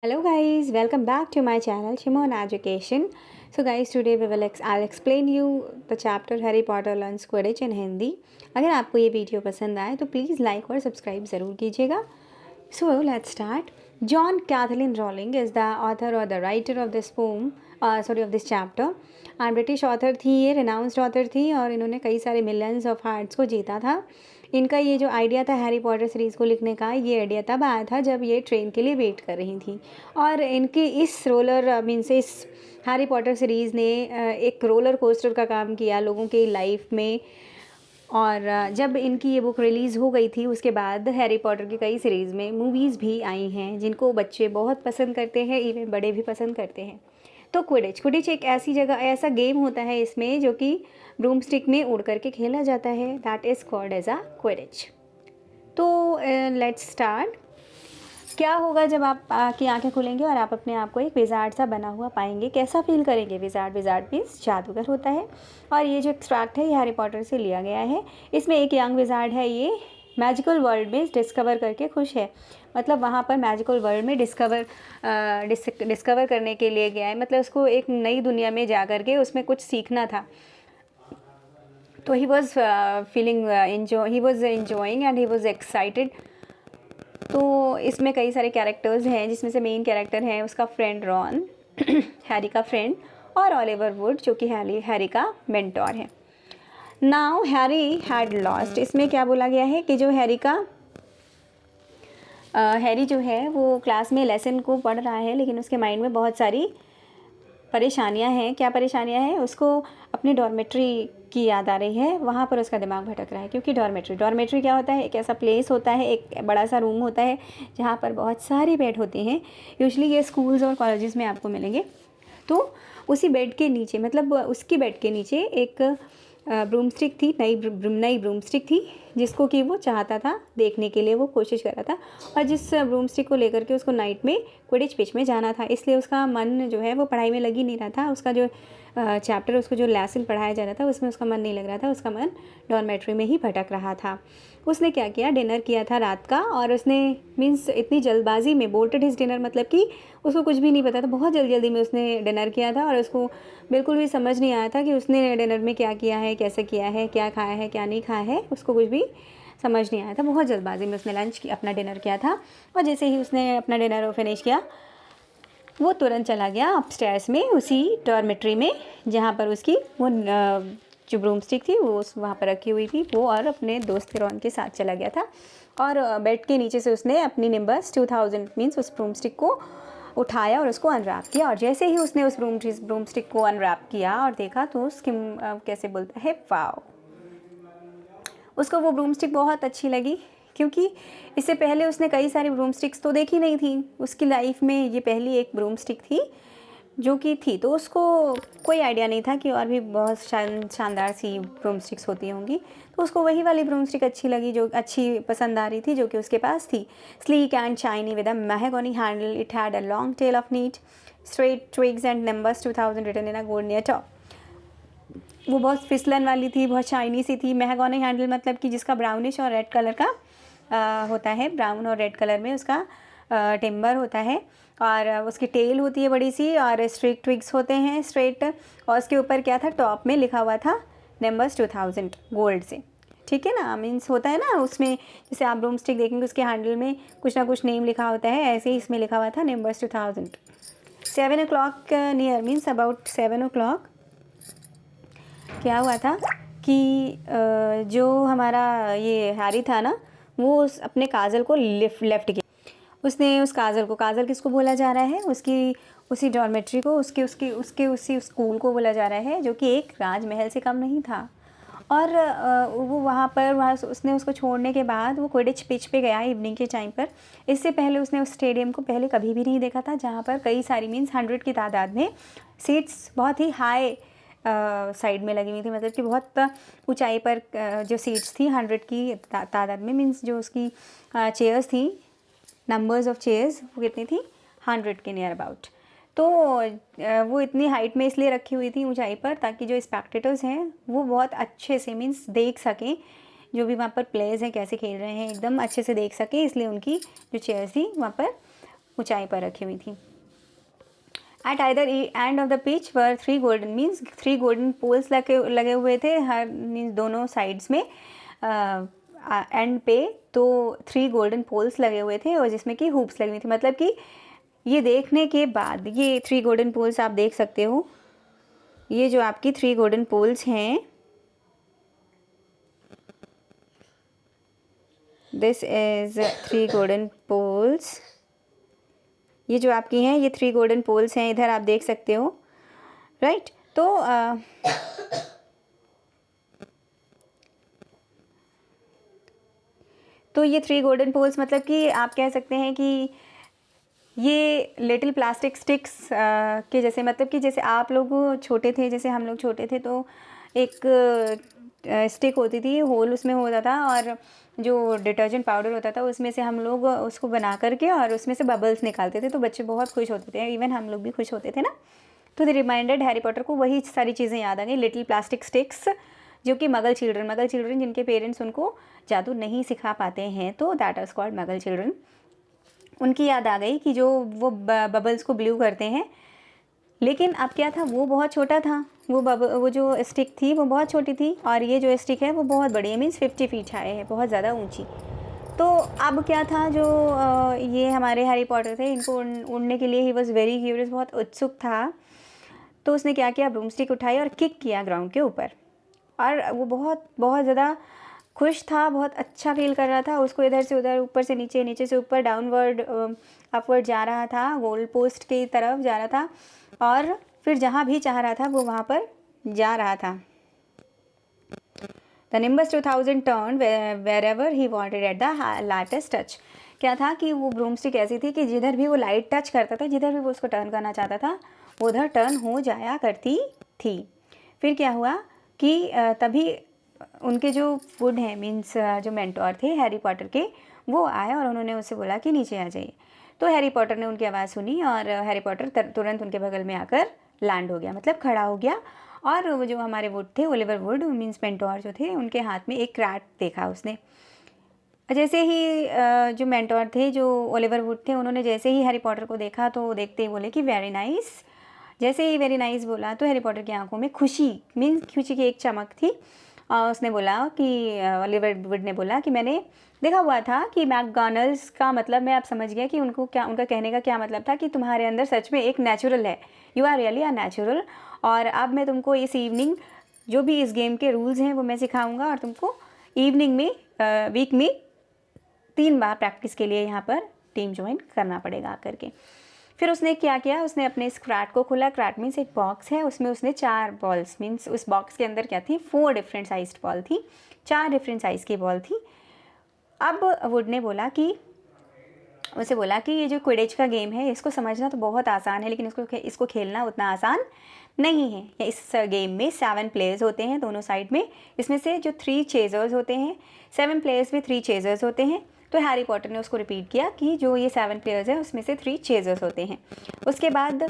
Hello guys, welcome back to my channel Shimon Education. So guys, today I'll explain you the chapter Harry Potter Learns Quidditch in Hindi. अगर आपको ये video पसंद आए तो please like और subscribe ज़रूर कीजिएगा. So let's start. John Kathleen Rowling is the author or the writer of this poem, of this chapter. और ब्रिटिश ऑथर थी, ये रिनाउंस्ड ऑथर थी और इन्होंने कई सारे मिलियंस ऑफ हार्ट्स को जीता था. इनका ये जो आइडिया था हैरी पॉटर सीरीज़ को लिखने का, ये आइडिया तब आया था जब ये ट्रेन के लिए वेट कर रही थी. और इनकी इस इस हैरी पॉटर सीरीज़ ने एक रोलर कोस्टर का काम किया लोगों की लाइफ में. और जब इनकी ये बुक रिलीज़ हो गई थी उसके बाद हैरी पॉटर की कई सीरीज़ में मूवीज़ भी आई हैं जिनको बच्चे बहुत पसंद करते हैं, इवन बड़े भी पसंद करते हैं. तो क्विडिच एक ऐसी जगह, ऐसा गेम होता है इसमें जो कि ब्रूमस्टिक में उड़ करके खेला जाता है. That is called as a quidditch. तो लेट्स स्टार्ट. क्या होगा जब आप की आंखें खुलेंगे और आप अपने आप को एक विज़ार्ड सा बना हुआ पाएंगे? कैसा फील करेंगे? विज़ार्ड मीन्स जादूगर होता है. और ये जो एक्सट्रैक्ट है ये हैरी पॉटर से लिया गया है. इसमें एक यंग विज़ार्ड है, ये मैजिकल वर्ल्ड में डिस्कवर करके खुश है. मतलब वहाँ पर मैजिकल वर्ल्ड में डिस्कवर करने के लिए गया है. मतलब उसको एक नई दुनिया में जा कर के उसमें कुछ सीखना था. तो he was enjoying and he was excited. तो इसमें कई सारे कैरेक्टर्स हैं जिसमें से मेन कैरेक्टर है उसका फ्रेंड रॉन हैरी का फ्रेंड, और ओलिवर वुड जो कि हैरी का मेंटोर है. Now Harry had lost. इसमें क्या बोला गया है कि जो हैरी जो है वो क्लास में लेसन को पढ़ रहा है लेकिन उसके माइंड में बहुत सारी परेशानियां हैं. क्या परेशानियां हैं? उसको अपनी डॉर्मेट्री की याद आ रही है. वहाँ पर उसका दिमाग भटक रहा है क्योंकि डॉर्मेट्री क्या होता है? एक ऐसा प्लेस होता है, एक बड़ा सा रूम होता है जहाँ पर बहुत सारे बेड होते हैं. यूजुअली ये स्कूल्स और कॉलेजेस में आपको मिलेंगे. तो उसी बेड के नीचे, मतलब उसकी बेड के नीचे एक ब्रूमस्टिक थी, नई ब्रूमस्टिक थी जिसको कि वो चाहता था देखने के लिए, वो कोशिश कर रहा था. और जिस ब्रूमस्टिक को लेकर के उसको नाइट में क्विडिच पिच में जाना था, इसलिए उसका मन जो है वो पढ़ाई में लग ही नहीं रहा था. उसका जो चैप्टर, उसको जो लेसन पढ़ाया जा रहा था उसमें उसका मन नहीं लग रहा था. उसका मन डॉर्मेट्री में ही भटक रहा था. उसने क्या किया? डिनर किया था रात का, और उसने मीन्स इतनी जल्दबाजी में बोल्टेड हिज डिनर, मतलब कि उसको कुछ भी नहीं पता था. बहुत जल्दी में उसने डिनर किया था और उसको बिल्कुल भी समझ नहीं आया था कि उसने डिनर में क्या किया है, कैसे किया है, क्या खाया है, क्या नहीं खाया है. उसको कुछ भी समझ नहीं आया था. बहुत जल्दबाजी में उसने अपना डिनर किया था. और जैसे ही उसने अपना डिनर फिनिश किया वो तुरंत चला गया अपस्टेयर्स में, उसी डॉर्मेट्री में जहाँ पर उसकी वो जो ब्रूमस्टिक थी वो वहाँ पर रखी हुई थी. वो और अपने दोस्त रॉन के साथ चला गया था. और बेड के नीचे से उसने अपनी निम्बस 2000 मीन्स उस ब्रूमस्टिक को उठाया और उसको अनरैप किया. और जैसे ही उसने उस ब्रूमस्टिक को अनरैप किया और देखा तो उसकी कैसे बोलता है, वाओ, उसको वो ब्रूमस्टिक बहुत अच्छी लगी. क्योंकि इससे पहले उसने कई सारी ब्रूमस्टिक्स तो देखी नहीं थी उसकी लाइफ में. ये पहली एक ब्रूमस्टिक थी जो कि थी. तो उसको कोई आइडिया नहीं था कि और भी बहुत शानदार सी ब्रूमस्टिक्स होती होंगी. तो उसको वही वाली ब्रूमस्टिक अच्छी लगी, जो अच्छी पसंद आ रही थी, जो कि उसके पास थी. Sleek and shiny with a mahogany handle, it had a long tail of neat straight twigs and numbers 2000 written in a gold near top. वो बहुत फिसलन वाली थी, बहुत शाइनी सी थी. महगोनी हैंडल मतलब कि जिसका ब्राउनिश और रेड कलर का होता है, ब्राउन और रेड कलर में उसका टिम्बर होता है. और उसकी टेल होती है बड़ी सी, और स्ट्रेट ट्विग्स होते हैं स्ट्रेट. और उसके ऊपर क्या था? टॉप में लिखा हुआ था नंबर्स 2000 गोल्ड से. ठीक है ना? मीन्स होता है ना उसमें, जैसे आप ब्रूमस्टिक देखेंगे उसके हैंडल में कुछ ना कुछ नेम लिखा होता है, ऐसे ही इसमें लिखा हुआ था numbers 2000. 7 o'clock near means about 7 o'clock क्या हुआ था कि जो हमारा ये हैरी था ना, वो अपने काजल को लेफ्ट किया. उसने उस काजल किसको बोला जा रहा है? उसकी उसी डॉर्मेट्री को, उसके उसी स्कूल को बोला जा रहा है जो कि एक राजमहल से कम नहीं था. और वो वहाँ उसने उसको छोड़ने के बाद वो क्विडिच पिच पे गया इवनिंग के टाइम पर. इससे पहले उसने उस स्टेडियम को पहले कभी भी नहीं देखा था, जहाँ पर कई सारी मीन्स 100 की तादाद में सीट्स बहुत ही हाई साइड में लगी हुई थी. मतलब कि बहुत ऊंचाई पर जो सीट्स थी 100 की तादाद में, मीन्स जो उसकी चेयर्स थी, नंबर्स ऑफ चेयर्स वो कितनी थी? 100 के नियर अबाउट. तो वो इतनी हाइट में इसलिए रखी हुई थी ऊंचाई पर ताकि जो स्पेक्टेटर्स हैं वो बहुत अच्छे से मीन्स देख सकें, जो भी वहाँ पर प्लेयर्स हैं कैसे खेल रहे हैं एकदम अच्छे से देख सकें. इसलिए उनकी जो चेयर्स थी वहाँ पर ऊंचाई पर रखी हुई थी। At either end of the pitch were 3 golden, means 3 golden poles लगे हुए थे हर, मीन्स दोनों साइड्स में एंड पे तो 3 गोल्डन पोल्स लगे हुए थे और जिसमें कि हुप्स लगी हुई थी। मतलब कि ये देखने के बाद, ये 3 गोल्डन पोल्स आप देख सकते हो, ये जो आपकी 3 गोल्डन पोल्स हैं, दिस इज 3 गोल्डन पोल्स, ये जो आपकी हैं ये 3 गोल्डन पोल्स हैं, इधर आप देख सकते हो, राइट। तो ये 3 गोल्डन पोल्स, मतलब कि आप कह सकते हैं कि ये लिटिल प्लास्टिक स्टिक्स के जैसे, मतलब कि जैसे आप लोग छोटे थे, जैसे हम लोग छोटे थे तो एक स्टिक होती थी, होल उसमें होता था और जो डिटर्जेंट पाउडर होता था उसमें से हम लोग उसको बना करके और उसमें से बबल्स निकालते थे, तो बच्चे बहुत खुश होते थे, इवन हम लोग भी खुश होते थे ना। तो द रिमाइंडेड हैरी पॉटर को वही सारी चीज़ें याद आ गई, लिटिल प्लास्टिक स्टिक्स, जो कि मगल चिल्ड्रन जिनके पेरेंट्स उनको जादू नहीं सिखा पाते हैं, तो that is called Magal children, उनकी याद आ गई कि जो वो बबल्स को ब्लू करते हैं। लेकिन अब क्या था, वो बहुत छोटा था, वो जो स्टिक थी वो बहुत छोटी थी और ये जो स्टिक है वो बहुत बड़ी है, मीन्स 50 फीट हाई है, बहुत ज़्यादा ऊंची। तो अब क्या था, जो ये हमारे हैरी पॉटर थे, इनको उड़ने के लिए ही वॉज वेरी क्यूरियस, बहुत उत्सुक था। तो उसने क्या किया, ब्रूम स्टिक उठाई और किक किया ग्राउंड के ऊपर, और वो बहुत बहुत ज़्यादा खुश था, बहुत अच्छा फील कर रहा था। उसको इधर से उधर, ऊपर से नीचे, नीचे से ऊपर, डाउनवर्ड अपवर्ड जा रहा था, गोल पोस्ट की तरफ जा रहा था और फिर जहाँ भी चाह रहा था वो वहाँ पर जा रहा था। The nimbus 2000 turn wherever he wanted at the lightest touch. क्या था कि वो ब्रूम स्टिक ऐसी थी कि जिधर भी वो लाइट टच करता था, जिधर भी वो उसको टर्न करना चाहता था, उधर टर्न हो जाया करती थी। फिर क्या हुआ कि तभी उनके जो वुड हैं, मीन्स जो मेंटोर थे हैरी पॉटर के, वो आए और उन्होंने उससे बोला कि नीचे आ जाइए। तो हैरी पॉटर ने उनकी आवाज़ सुनी और हैरी पॉटर तुरंत उनके बगल में आकर लैंड हो गया, मतलब खड़ा हो गया। और वो जो हमारे वुड थे, ओलिवर वुड मीन्स मेंटोर जो थे, उनके हाथ में एक क्रेट देखा उसने। जैसे ही जो मेंटोर थे, जो ओलिवर वुड थे, उन्होंने जैसे ही हैरी पॉटर को देखा तो देखते ही बोले कि वेरी नाइस। जैसे ही वेरी नाइस बोला तो हैरी पॉटर की आंखों में खुशी, मीन्स खुशी की एक चमक थी। उसने बोला कि ओलिवर वुड ने बोला कि मैंने देखा हुआ था कि मैकगॉनल्स का मतलब मैं अब समझ गया कि उनको क्या, उनका कहने का क्या मतलब था कि तुम्हारे अंदर सच में एक नेचुरल है, you are really a natural. और अब मैं तुमको इस इवनिंग जो भी इस गेम के रूल्स हैं वो मैं सिखाऊंगा और तुमको इवनिंग में वीक में 3 बार प्रैक्टिस के लिए यहाँ पर टीम ज्वाइन करना पड़ेगा करके। फिर उसने क्या किया, उसने अपने इस क्रैट को खोला। क्रैट मीन्स एक बॉक्स है, उसमें उसने 4 बॉल्स, मीन्स उस बॉक्स के अंदर क्या थी, 4 डिफरेंट साइज्ड बॉल थी, 4 डिफरेंट साइज़ की बॉल थी। अब वुड ने बोला कि, उसे बोला कि ये जो क्विडिच का गेम है इसको समझना तो बहुत आसान है, लेकिन इसको खेलना उतना आसान नहीं है। इस गेम में 7 प्लेयर्स होते हैं दोनों साइड में, इसमें से जो 3 चेजर्स होते हैं, 7 प्लेयर्स में 3 चेजर्स होते हैं। तो हैरी पॉटर ने उसको रिपीट किया कि जो ये 7 प्लेयर्स हैं उसमें से 3 चेजर्स होते हैं। उसके बाद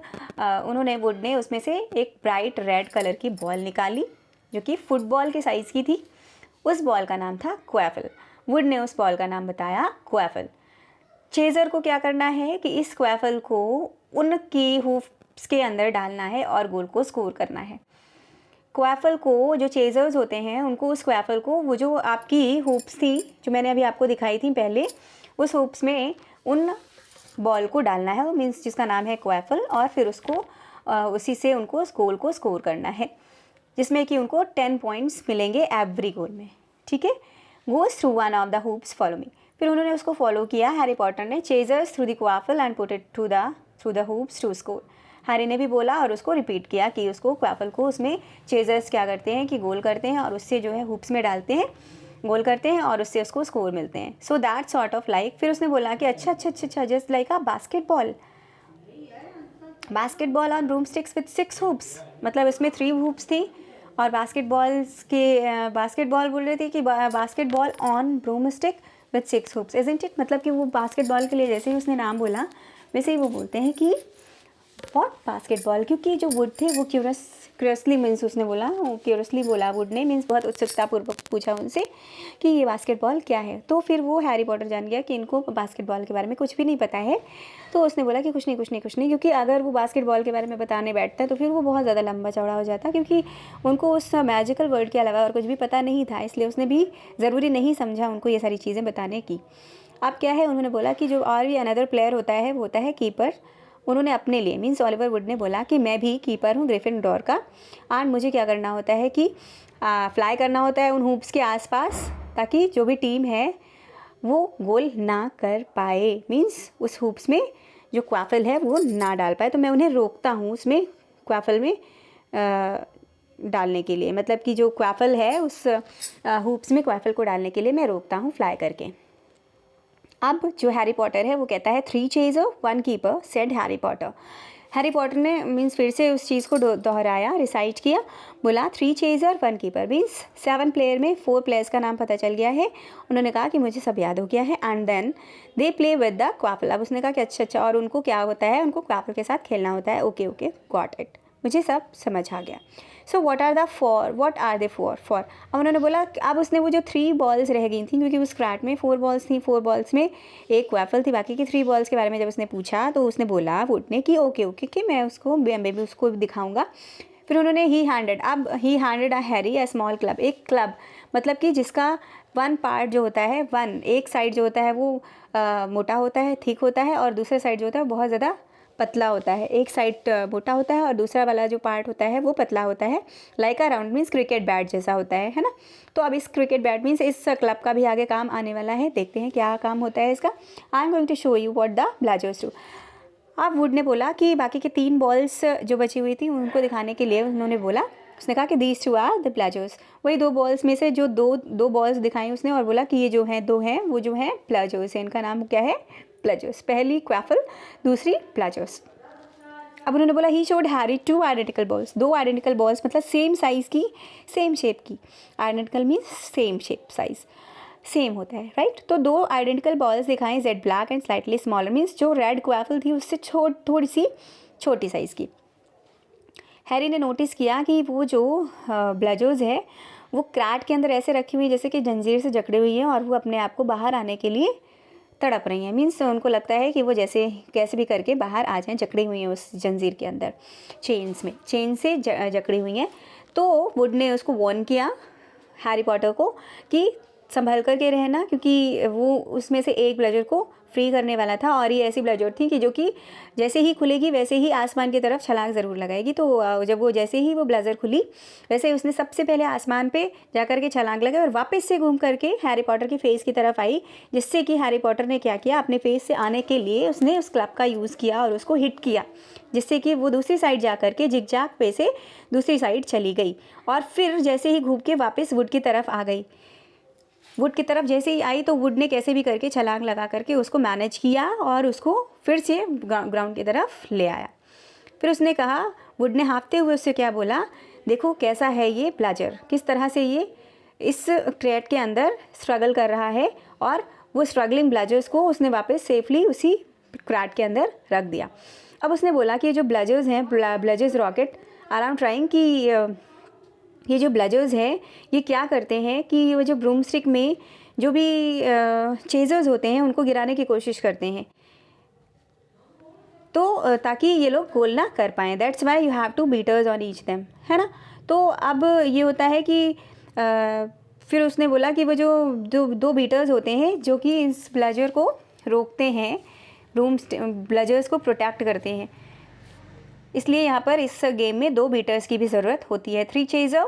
वुड ने उसमें से एक ब्राइट रेड कलर की बॉल निकाली जो कि फुटबॉल के साइज़ की थी। उस बॉल का नाम था क्वैफल। वुड ने उस बॉल का नाम बताया क्वैफल। चेजर को क्या करना है कि इस क्वैफल को उनकी हुप्स के अंदर डालना है और गोल को स्कोर करना है। क्वैफल को, जो चेजर्स होते हैं उनको, उस क्वैफल को, वो जो आपकी हुप्स थी जो मैंने अभी आपको दिखाई थी पहले, उस हुप्स में उन बॉल को डालना है, वो मीन्स जिसका नाम है क्वैफल, और फिर उसको उसी से उनको उस गोल को स्कोर करना है, जिसमें कि उनको 10 पॉइंट्स मिलेंगे एवरी गोल में। ठीक है, goes through one of the hoops, follow me. फिर उन्होंने उसको फॉलो किया, हैरी पॉटर ने, chasers through the quaffle and put it through the hoops to score. Harry ने भी बोला और उसको रिपीट किया कि उसको क्वैफल को, उसमें चेजर्स क्या करते हैं कि गोल करते हैं और उससे जो है हुप्स में डालते हैं, गोल करते हैं और उससे उसको स्कोर मिलते हैं। So that sort of like. फिर उसने बोला कि अच्छा, just like a basketball on broom sticks with 6 hoops, मतलब इसमें 3 हुप्स थी और बास्केटबॉल बोल रहे थे कि basketball on broom stick with 6 hoops, isn't it. मतलब कि वो बास्केटबॉल के लिए जैसे ही उसने नाम बोला वैसे ही वो बोलते हैं कि वॉट बास्केटबॉल, क्योंकि जो वुड थे वो क्यूरियसली मीन्स उसने बोला, क्यूरियसली बोला वुड ने, मीन्स बहुत उत्सुकतापूर्वक पूछा उनसे कि ये बास्केटबॉल क्या है। तो फिर वो हैरी पॉटर जान गया कि इनको बास्केटबॉल के बारे में कुछ भी नहीं पता है। तो उसने बोला कि कुछ नहीं, क्योंकि अगर वो बास्केटबॉल के बारे में बताने बैठता है तो फिर वो बहुत ज़्यादा लंबा चौड़ा हो जाता, क्योंकि उनको उस मैजिकल वर्ड के अलावा और कुछ भी पता नहीं था, इसलिए उसने भी ज़रूरी नहीं समझा उनको ये सारी चीज़ें बताने की। अब क्या है, उन्होंने बोला कि जो और भी अनदर प्लेयर होता है वो होता है कीपर। उन्होंने अपने लिए मीन्स ओलिवर वुड ने बोला कि मैं भी कीपर हूँ ग्रिफिंडोर का, एंड मुझे क्या करना होता है कि फ्लाई करना होता है उन हूप्स के आसपास, ताकि जो भी टीम है वो गोल ना कर पाए, मीन्स उस हूप्स में जो क्वाफल है वो ना डाल पाए। तो मैं उन्हें रोकता हूँ उसमें क्वाफल में डालने के लिए, मतलब कि जो क्वाफल है उस हूप्स में क्वाफल को डालने के लिए मैं रोकता हूँ फ्लाई करके। अब जो हैरी पॉटर है वो कहता है 3 chaser 1 keeper said Harry Potter. Harry Potter ने मीन्स फिर से उस चीज़ को दोहराया, रिसाइट किया, बोला 3 चेज़र 1 कीपर मीन्स 7 प्लेयर में 4 प्लेयर्स का नाम पता चल गया है। उन्होंने कहा कि मुझे सब याद हो गया है, and then they play with the quaffle. अब उसने कहा कि अच्छा, और उनको क्या होता है, उनको क्वाफल के साथ खेलना होता है। ओके गॉट इट, मुझे सब समझ आ गया। So what are they for. अब उन्होंने बोला, अब उसने वो जो 3 बॉल्स रह गई थी, क्योंकि उस क्राट में 4 बॉल्स थी, 4 बॉल्स में एक क्वाफल थी, बाकी की 3 बॉल्स के बारे में जब उसने पूछा तो उसने बोला वुड ने कि ओके कि मैं उसको बेबी उसको दिखाऊंगा। फिर उन्होंने ही handed a Harry a small club, एक क्लब मतलब कि जिसका 1 पार्ट जो होता है, एक साइड जो होता है वो मोटा होता है, थिक होता है, और दूसरा साइड जो होता है वो बहुत ज़्यादा पतला होता है। एक साइड मोटा होता है और दूसरा वाला जो पार्ट होता है वो पतला होता है, लाइक अ राउंड मीन्स क्रिकेट बैट जैसा होता है ना। तो अब इस क्रिकेट बैट मीन्स इस क्लब का भी आगे काम आने वाला है, देखते हैं क्या काम होता है इसका। I am going to show you what the bludgers do. अब वुड ने बोला कि बाकी के 3 बॉल्स जो बची हुई थी उनको दिखाने के लिए उन्होंने बोला, उसने कहा कि दीज 2 आर द प्लाजर्स। वही 2 बॉल्स में से जो दो बॉल्स दिखाई उसने, और बोला कि ये जो हैं 2 हैं वो जो हैं प्लाजर्स हैं, इनका नाम क्या है, प्लाजर्स। पहली क्वाफल, दूसरी प्लाजर्स। अब उन्होंने बोला he showed Harry 2 identical balls, 2 identical balls मतलब सेम साइज़ की, सेम शेप की। Identical means same shape, size same होता है, राइट। तो 2 आइडेंटिकल बॉल्स दिखाएं, Z black and slightly smaller means जो रेड क्वाफल थी उससे थोड़ी सी छोटी साइज़ की। हैरी ने नोटिस किया कि वो जो ब्लाजर्स है वो क्राट के अंदर ऐसे रखी हुई जैसे कि जंजीर से जकड़ी हुई है, और वो अपने आप को बाहर आने के लिए तड़प रही हैं, मीन्स उनको लगता है कि वो जैसे कैसे भी करके बाहर आ जाएं, जकड़ी हुई हैं उस जंजीर के अंदर, चेन से जकड़ी हुई हैं। तो वुड ने उसको वार्न किया हैरी पॉटर को कि संभल करके रहना, क्योंकि वो उसमें से एक ब्लेजर को फ्री करने वाला था, और ये ऐसी ब्लेजर थी कि जो कि जैसे ही खुलेगी वैसे ही आसमान की तरफ छलांग ज़रूर लगाएगी। तो जब वो जैसे ही वो ब्लेजर खुली वैसे ही उसने सबसे पहले आसमान पे जा कर के छलांग लगाई और वापस से घूम करके हैरी पॉटर की फेस की तरफ आई, जिससे कि हैरी पॉटर ने क्या किया, अपने फेस से आने के लिए उसने उस क्लब का यूज़ किया और उसको हिट किया, जिससे कि वो दूसरी साइड जा कर के जिगजैग पे से दूसरी साइड चली गई, और फिर जैसे ही घूम के वापस वुड की तरफ आ गई। वुड की तरफ जैसे ही आई तो वुड ने कैसे भी करके छलांग लगा करके उसको मैनेज किया और उसको फिर से ग्राउंड की तरफ ले आया। फिर उसने कहा, वुड ने हाँफते हुए उससे क्या बोला, देखो कैसा है ये ब्लाजर, किस तरह से ये इस क्रेट के अंदर स्ट्रगल कर रहा है, और वो स्ट्रगलिंग ब्लाजर्स को उसने वापस सेफली उसी क्रेट के अंदर रख दिया। अब उसने बोला कि जो ब्लाजर्स हैं, ब्लाजर्स रॉकेट, आई एम ट्राइंग कि ये जो ब्लाजर्स हैं ये क्या करते हैं कि वो जो ब्रूम स्टिक में जो भी चेजर्स होते हैं उनको गिराने की कोशिश करते हैं, तो ताकि ये लोग गोल ना कर पाएँ, that's why you have two beaters on each them, है ना। तो अब ये होता है कि फिर उसने बोला कि वो जो 2 बीटर्स होते हैं जो कि इस ब्लाजर को रोकते हैं, ब्लाजर्स को प्रोटेक्ट करते हैं, इसलिए यहाँ पर इस गेम में 2 बीटर्स की भी ज़रूरत होती है। 3 चेजर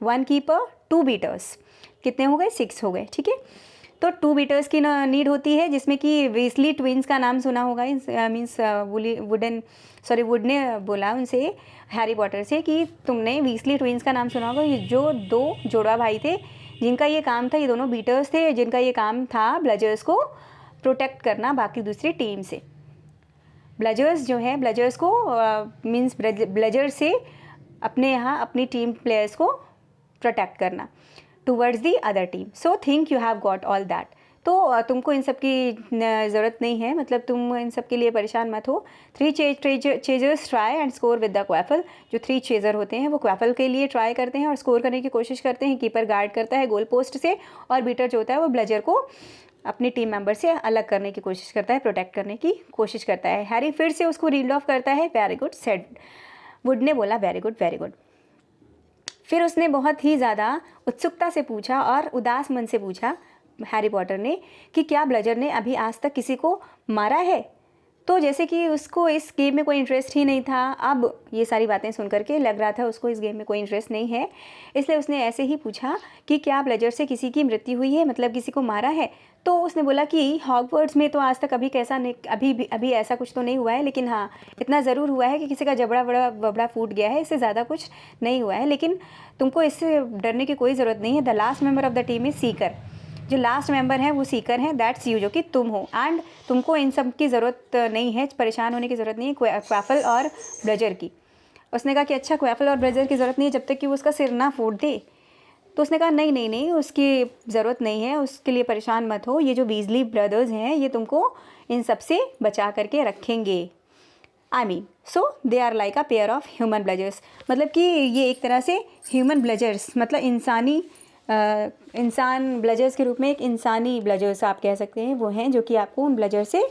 1 कीपर 2 बीटर्स, कितने हो गए, 6 हो गए, ठीक है। तो 2 बीटर्स की नीड होती है, जिसमें कि वीसली ट्विंस का नाम सुना होगा, मीन्स वुड ने बोला उनसे, हैरी पॉटर से, कि तुमने वीसली ट्विंस का नाम सुना होगा, ये जो 2 जोड़ा भाई थे जिनका ये काम था, ये दोनों बीटर्स थे जिनका ये काम था ब्लाजर्स को प्रोटेक्ट करना बाकी दूसरी टीम से। ब्लाजर्स जो है, ब्लाजर्स को मीन्स ब्लाजर से अपने यहाँ अपनी टीम प्लेयर्स को प्रोटेक्ट करना towards the other team. So think you have got all that. तो तुमको इन सब की ज़रूरत नहीं है, मतलब तुम इन सब के लिए परेशान मत हो। 3 chasers try and score with the quaffle. जो 3 चेजर होते हैं वो क्वैफल के लिए ट्राई करते हैं और स्कोर करने की कोशिश करते हैं। कीपर गार्ड करता है गोल पोस्ट से, और बीटर जो होता है वो ब्लेजर को अपनी टीम मेंबर से अलग करने की कोशिश करता है, प्रोटेक्ट करने की कोशिश करता है। हैरी फिर से उसको रीड ऑफ करता है। वेरी गुड सेड वुड ने बोला, वेरी गुड वेरी गुड। फिर उसने बहुत ही ज़्यादा उत्सुकता से पूछा और उदास मन से पूछा हैरी पॉटर ने कि क्या ब्लेजर ने अभी आज तक किसी को मारा है। तो जैसे कि उसको इस गेम में कोई इंटरेस्ट ही नहीं था, अब ये सारी बातें सुन करके लग रहा था उसको इस गेम में कोई इंटरेस्ट नहीं है, इसलिए उसने ऐसे ही पूछा कि क्या ब्लेजर से किसी की मृत्यु हुई है, मतलब किसी को मारा है। तो उसने बोला कि हॉगवर्ट्स में तो आज तक अभी कैसा नहीं, अभी ऐसा कुछ तो नहीं हुआ है, लेकिन हाँ इतना ज़रूर हुआ है कि किसी का जबड़ा बबड़ा फूट गया है, इससे ज़्यादा कुछ नहीं हुआ है। लेकिन तुमको इससे डरने की कोई ज़रूरत नहीं है। The last member of the team is Sikar. जो लास्ट मेंबर है वो सीकर है, दैट्स यू, जो कि तुम हो। एंड तुमको इन सब की ज़रूरत नहीं है, परेशान होने की ज़रूरत नहीं है क्वैफल और ब्लेजर की। उसने कहा कि अच्छा क्वैफल और ब्लेजर की ज़रूरत नहीं है जब तक कि वो उसका सिर ना फोड़ दे। तो उसने कहा नहीं नहीं नहीं, उसकी ज़रूरत नहीं है, उसके लिए परेशान मत हो। ये जो वीजली ब्रदर्स हैं ये तुमको इन सब से बचा करके रखेंगे। I mean so they are like a pair of human blazers, मतलब कि ये एक तरह से ह्यूमन ब्लेजर्स, मतलब इंसान ब्लेजर्स के रूप में एक इंसानी ब्लेजर्स आप कह सकते हैं, वो हैं जो कि आपको उन ब्लेजर से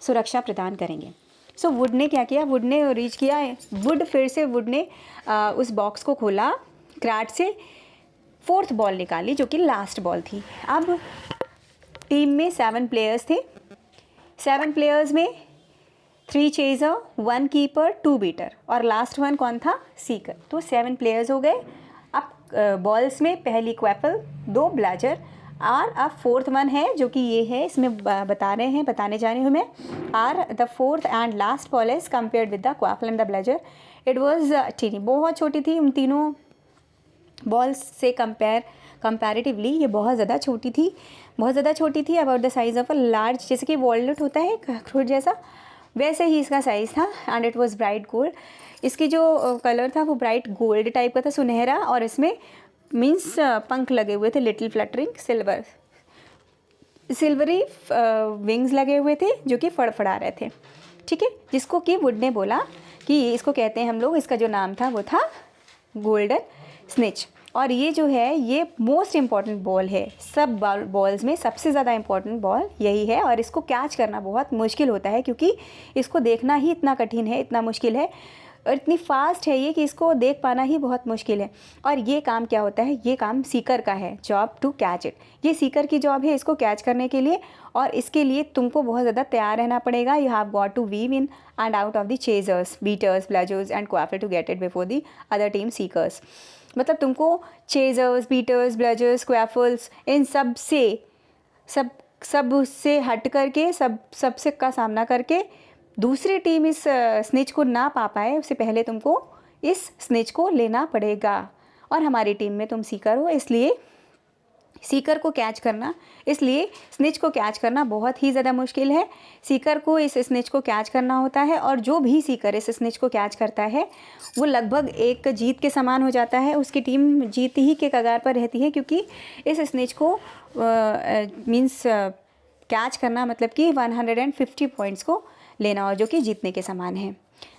सुरक्षा प्रदान करेंगे। सो वुड ने क्या किया, वुड ने रीच किया है। फिर से वुड ने उस बॉक्स को खोला, क्रैट से 4th बॉल निकाली जो कि लास्ट बॉल थी। अब टीम में 7 प्लेयर्स थे। 7 प्लेयर्स में 3 चेजर, 1 कीपर, 2 बीटर, और लास्ट वन कौन था, सीकर। तो 7 प्लेयर्स हो गए। अब बॉल्स में पहली क्वैफल, 2 ब्लेजर, और अब 4th वन है जो कि ये है, इसमें बताने जा रही हूँ मैं। Are the 4th and last ball is compared with the quaffle and the bludger. It was teeny, बहुत छोटी थी, उन तीनों बॉल्स से कंपैरेटिवली ये बहुत ज़्यादा छोटी थी, about the size of a large, जैसे कि वॉलनट होता है अखरोट जैसा, वैसे ही इसका साइज़ था। And it was bright gold. इसकी जो कलर था वो ब्राइट गोल्ड टाइप का था, सुनहरा, और इसमें मीन्स पंख लगे हुए थे, लिटिल फ्लटरिंग सिल्वरी विंग्स लगे हुए थे जो कि फड़फड़ा रहे थे। ठीक है, जिसको कि वुड ने बोला कि इसको कहते हैं हम लोग, इसका जो नाम था वो था गोल्डन स्निच। और ये जो है ये मोस्ट इम्पॉर्टेंट बॉल है, सब बॉल्स में सबसे ज़्यादा इम्पॉर्टेंट बॉल यही है, और इसको कैच करना बहुत मुश्किल होता है क्योंकि इसको देखना ही इतना कठिन है, इतना मुश्किल है, और इतनी फास्ट है ये कि इसको देख पाना ही बहुत मुश्किल है। और ये काम क्या होता है, ये काम सीकर का है, जॉब टू कैच इट। ये सीकर की जॉब है इसको कैच करने के लिए, और इसके लिए तुमको बहुत ज़्यादा तैयार रहना पड़ेगा। You have got to weave in and out of the chasers, beaters, bludgers and quaffle to get it before the other team seekers. मतलब तुमको चेजर्स, बीटर्स, ब्लेजर्स, क्वैफल्स, इन सब से हट करके, सबसे का सामना करके दूसरी टीम इस स्निच को ना पा पाए उससे पहले तुमको इस स्निच को लेना पड़ेगा। और हमारी टीम में तुम सीकर हो, इसलिए सीकर को कैच करना, इसलिए स्निच को कैच करना बहुत ही ज़्यादा मुश्किल है। सीकर को इस स्निच को कैच करना होता है, और जो भी सीकर इस स्निच को कैच करता है वो लगभग एक जीत के समान हो जाता है। उसकी टीम जीत ही के कगार पर रहती है, क्योंकि इस स्निच को मीन्स कैच करना मतलब कि 150 पॉइंट्स को लेना, और जो कि जीतने के समान है।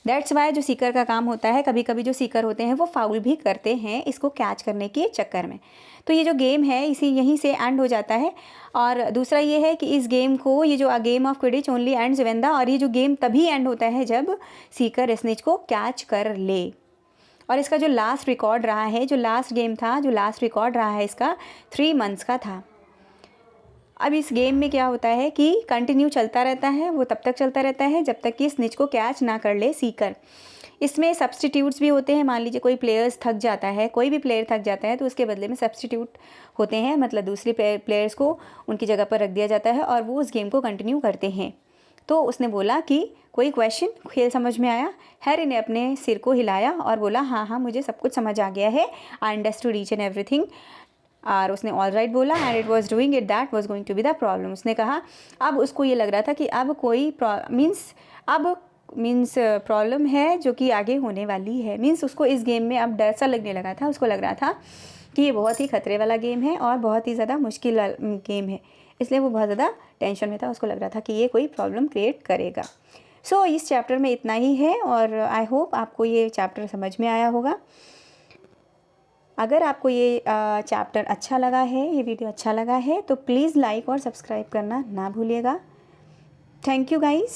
दैट्स वाई जो सीकर का काम होता है, कभी कभी जो सीकर होते हैं वो फाउल भी करते हैं इसको कैच करने के चक्कर में। तो ये जो गेम है यहीं से एंड हो जाता है। और दूसरा ये है कि इस गेम को, ये जो game of Quidditch only ends when the, और ये जो गेम तभी एंड होता है जब सीकर स्निच को कैच कर ले। और इसका जो लास्ट रिकॉर्ड रहा है, जो लास्ट गेम था, जो लास्ट रिकॉर्ड रहा है इसका 3 मंथ्स का था। अब इस गेम में क्या होता है कि कंटिन्यू चलता रहता है, वो तब तक चलता रहता है जब तक कि स्निच को कैच ना कर ले सीकर। इसमें सब्सटीट्यूट्स भी होते हैं। मान लीजिए कोई प्लेयर्स थक जाता है, कोई भी प्लेयर थक जाता है तो उसके बदले में सब्सटीट्यूट होते हैं, मतलब दूसरे प्लेयर्स को उनकी जगह पर रख दिया जाता है और वो उस गेम को कंटिन्यू करते हैं। तो उसने बोला कि कोई क्वेश्चन, खेल समझ में आया? हैरी ने अपने सिर को हिलाया और बोला हाँ हाँ मुझे सब कुछ समझ आ गया है, I understood each and everything. और उसने ऑल राइट बोला, and it was doing it that was going to be the problem. उसने कहा अब उसको ये लग रहा था कि अब कोई मीन्स प्रॉब्लम है जो कि आगे होने वाली है। मीन्स उसको इस गेम में अब डर सा लगने लगा था, उसको लग रहा था कि ये बहुत ही खतरे वाला गेम है और बहुत ही ज़्यादा मुश्किल गेम है। इसलिए वो बहुत ज़्यादा टेंशन में था, उसको लग रहा था कि ये कोई प्रॉब्लम क्रिएट करेगा। सो इस चैप्टर में इतना ही है और आई होप आपको ये चैप्टर समझ में आया होगा। अगर आपको ये चैप्टर अच्छा लगा है, ये वीडियो अच्छा लगा है, तो प्लीज़ लाइक और सब्सक्राइब करना ना भूलिएगा। Thank you guys.